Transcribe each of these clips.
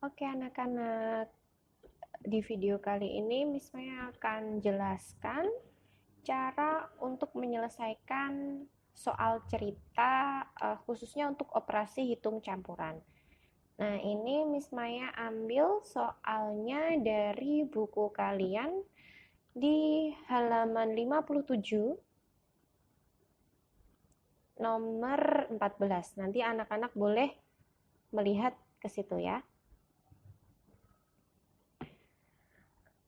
Oke anak-anak, di video kali ini Miss Maya akan jelaskan cara untuk menyelesaikan soal cerita khususnya untuk operasi hitung campuran. Nah, ini Miss Maya ambil soalnya dari buku kalian di halaman 57 nomor 14. Nanti anak-anak boleh melihat ke situ ya.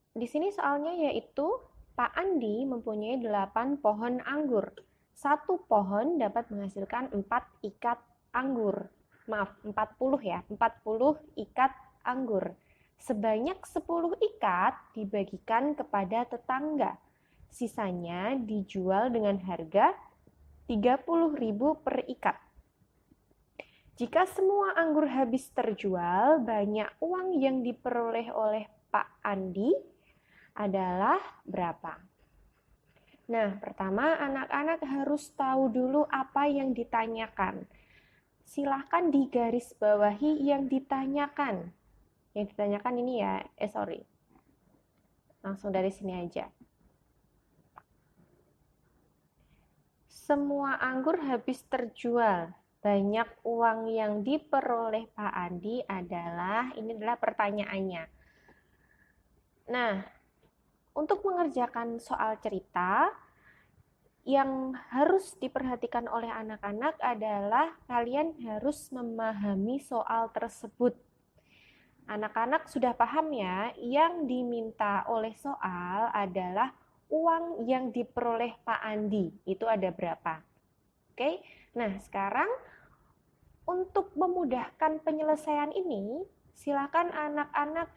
Di sini soalnya yaitu Pak Andi mempunyai 8 pohon anggur. Satu pohon dapat menghasilkan 4 ikat anggur. Maaf, 40 ya, 40 ikat anggur. Sebanyak 10 ikat dibagikan kepada tetangga. Sisanya dijual dengan harga 30.000 per ikat. Jika semua anggur habis terjual, banyak uang yang diperoleh oleh Pak Andi adalah berapa? Nah, pertama anak-anak harus tahu dulu apa yang ditanyakan. Silahkan digarisbawahi yang ditanyakan. Yang ditanyakan ini ya, langsung dari sini aja. Semua anggur habis terjual. Banyak uang yang diperoleh Pak Andi ini adalah pertanyaannya. Nah, untuk mengerjakan soal cerita, yang harus diperhatikan oleh anak-anak adalah kalian harus memahami soal tersebut. Anak-anak sudah paham ya, yang diminta oleh soal adalah uang yang diperoleh Pak Andi. Itu ada berapa? Oke, nah sekarang untuk memudahkan penyelesaian ini, silakan anak-anak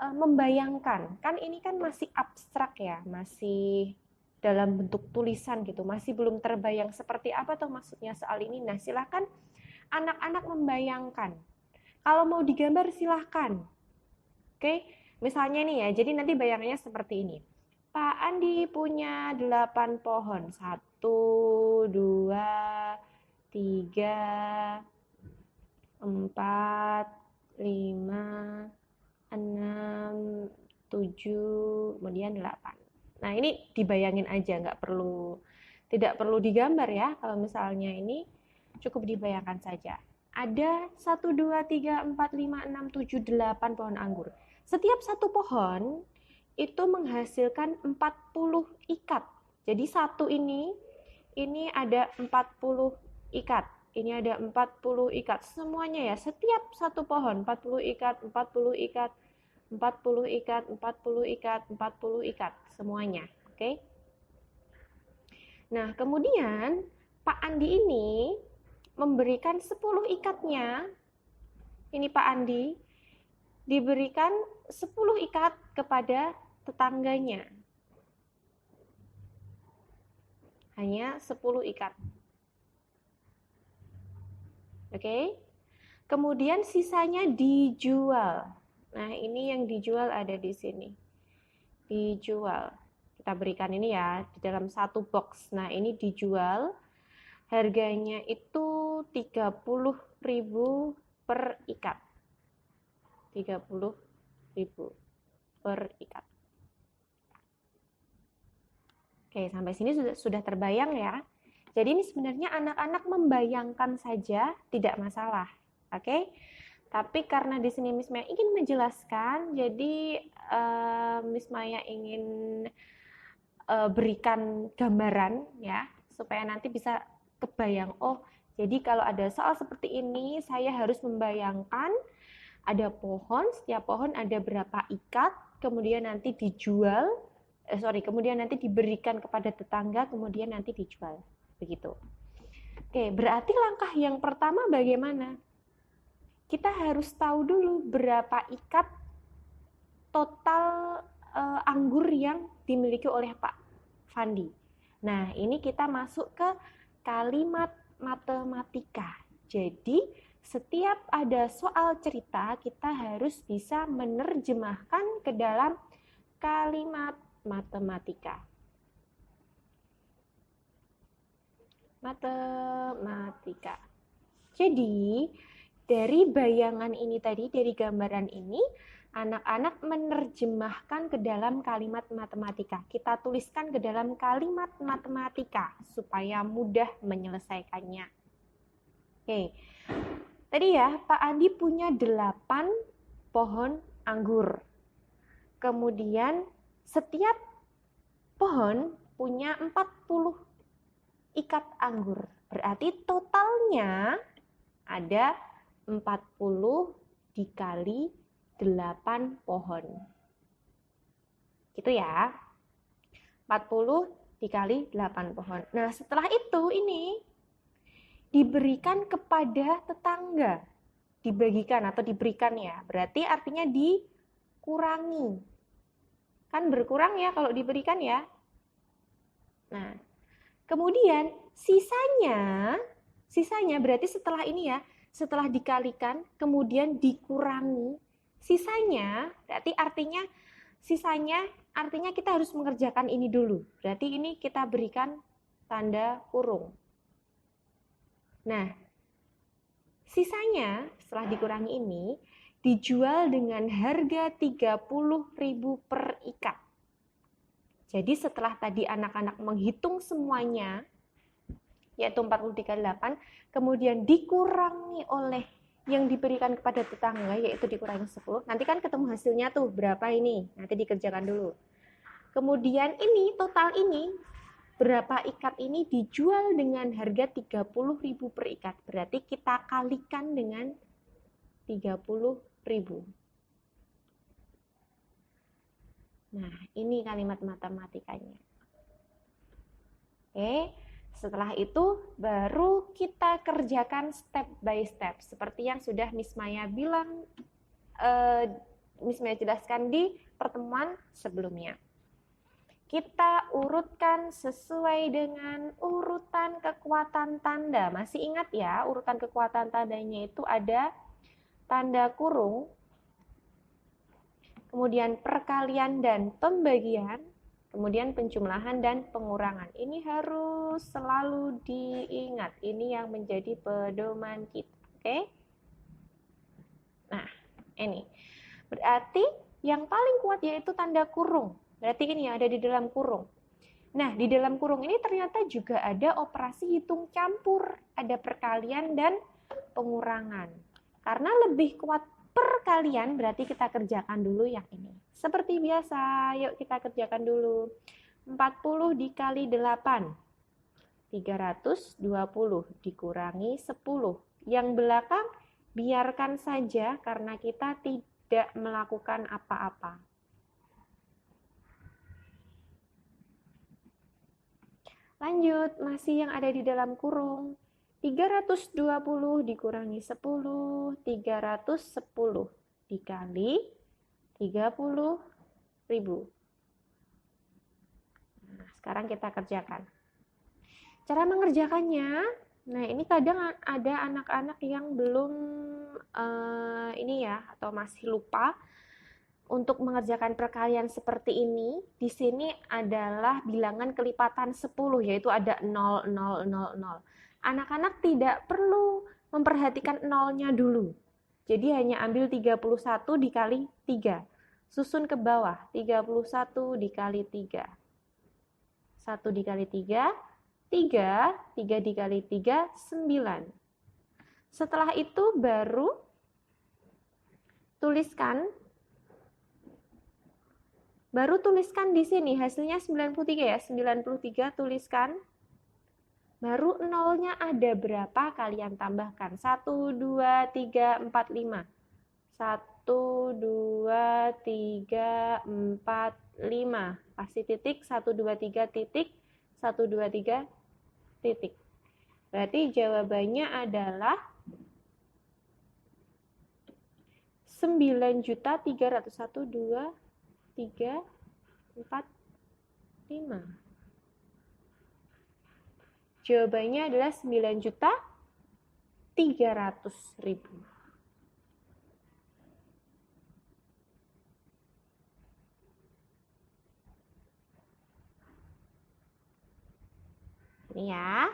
membayangkan, kan ini kan masih abstrak ya, masih dalam bentuk tulisan gitu, masih belum terbayang seperti apa tuh maksudnya soal ini. Nah, silakan anak-anak membayangkan. Kalau mau digambar silahkan. Oke, misalnya nih ya, jadi nanti bayangannya seperti ini. Pak Andi punya 8 pohon. 1, 2, 3, 4, 5, 6, 7, kemudian 8. Nah, ini dibayangin aja, tidak perlu digambar ya. Kalau misalnya ini cukup dibayangkan saja. Ada 1, 2, 3, 4, 5, 6, 7, 8 pohon anggur. Setiap satu pohon itu menghasilkan 40 ikat. Jadi satu ini ada 40 ikat. Ini ada 40 ikat. Semuanya ya, setiap satu pohon 40 ikat, 40 ikat, 40 ikat, 40 ikat, 40 ikat, semuanya. Oke. Nah, kemudian Pak Andi ini memberikan 10 ikatnya. Ini Pak Andi diberikan 10 ikat kepada tetangganya. Hanya 10 ikat. Oke. Kemudian sisanya dijual. Nah, ini yang dijual ada di sini. Dijual. Kita berikan ini ya, di dalam satu box. Nah, ini dijual. Harganya itu 30.000 per ikat. 30.000 per ikat. Oke, sampai sini sudah terbayang ya. Jadi ini sebenarnya anak-anak membayangkan saja, tidak masalah. Oke? Tapi karena di sini Miss Maya ingin menjelaskan, jadi Miss Maya ingin berikan gambaran ya, supaya nanti bisa kebayang. Oh, jadi kalau ada soal seperti ini, saya harus membayangkan ada pohon, setiap pohon ada berapa ikat, kemudian nanti dijual, kemudian nanti diberikan kepada tetangga, kemudian nanti dijual. Begitu. Oke, berarti langkah yang pertama bagaimana? Kita harus tahu dulu berapa ikat total anggur yang dimiliki oleh Pak Fandi. Nah, ini kita masuk ke kalimat matematika. Jadi, setiap ada soal cerita, kita harus bisa menerjemahkan ke dalam kalimat matematika. Matematika. Jadi, dari bayangan ini tadi, dari gambaran ini, anak-anak menerjemahkan ke dalam kalimat matematika. Kita tuliskan ke dalam kalimat matematika supaya mudah menyelesaikannya. Oke. Tadi ya, Pak Andi punya 8 pohon anggur. Kemudian setiap pohon punya 40 ikat anggur. Berarti totalnya ada 40 dikali 8 pohon. Gitu ya. 40 dikali 8 pohon. Nah, setelah itu ini diberikan kepada tetangga. Dibagikan atau diberikan ya. Berarti artinya dikurangi. Kan berkurang ya kalau diberikan ya. Nah, kemudian sisanya berarti setelah ini ya, setelah dikalikan kemudian dikurangi, sisanya berarti artinya kita harus mengerjakan ini dulu. Berarti ini kita berikan tanda kurung. Nah, sisanya setelah dikurangi ini dijual dengan harga 30.000 per ikat. Jadi setelah tadi anak-anak menghitung semuanya, yaitu 40 dikali 8, kemudian dikurangi oleh yang diberikan kepada tetangga, yaitu dikurangi 10. Nanti kan ketemu hasilnya tuh, berapa ini? Nanti dikerjakan dulu. Kemudian ini, total ini, berapa ikat ini dijual dengan harga 30.000 per ikat. Berarti kita kalikan dengan 30.000. Nah, ini kalimat matematikanya. Oke, setelah itu baru kita kerjakan step by step. Seperti yang sudah Miss Maya bilang, Miss Maya jelaskan di pertemuan sebelumnya. Kita urutkan sesuai dengan urutan kekuatan tanda. Masih ingat ya, urutan kekuatan tandanya itu ada tanda kurung, kemudian perkalian dan pembagian, kemudian penjumlahan dan pengurangan. Ini harus selalu diingat. Ini yang menjadi pedoman kita. Oke? Nah, ini. Berarti yang paling kuat yaitu tanda kurung. Berarti ini yang ada di dalam kurung. Nah, di dalam kurung ini ternyata juga ada operasi hitung campur. Ada perkalian dan pengurangan. Karena lebih kuat perkalian, berarti kita kerjakan dulu yang ini. Seperti biasa, yuk kita kerjakan dulu. 40 dikali 8. 320 dikurangi 10. Yang belakang biarkan saja karena kita tidak melakukan apa-apa. Lanjut, masih yang ada di dalam kurung. 320 dikurangi 10, 310 dikali 30.000. Nah, sekarang kita kerjakan. Cara mengerjakannya, nah ini kadang ada anak-anak yang belum ini ya, atau masih lupa untuk mengerjakan perkalian seperti ini. Di sini adalah bilangan kelipatan 10, yaitu ada 0, 0, 0, 0. Anak-anak tidak perlu memperhatikan nolnya dulu. Jadi hanya ambil 31 dikali 3. Susun ke bawah, 31 dikali 3. 1 dikali 3, 3 dikali 3, 9. Setelah itu baru tuliskan di sini hasilnya 93 ya, 93 tuliskan. Baru nolnya ada berapa kalian tambahkan. 1, 2, 3, 4, 5. 1, 2, 3, 4, 5. Kasih titik, 1, 2, 3 titik, 1, 2, 3 titik. Berarti jawabannya adalah 9.301.2, 3, 4, 5. Jawabannya adalah 9.300.000. Ini ya.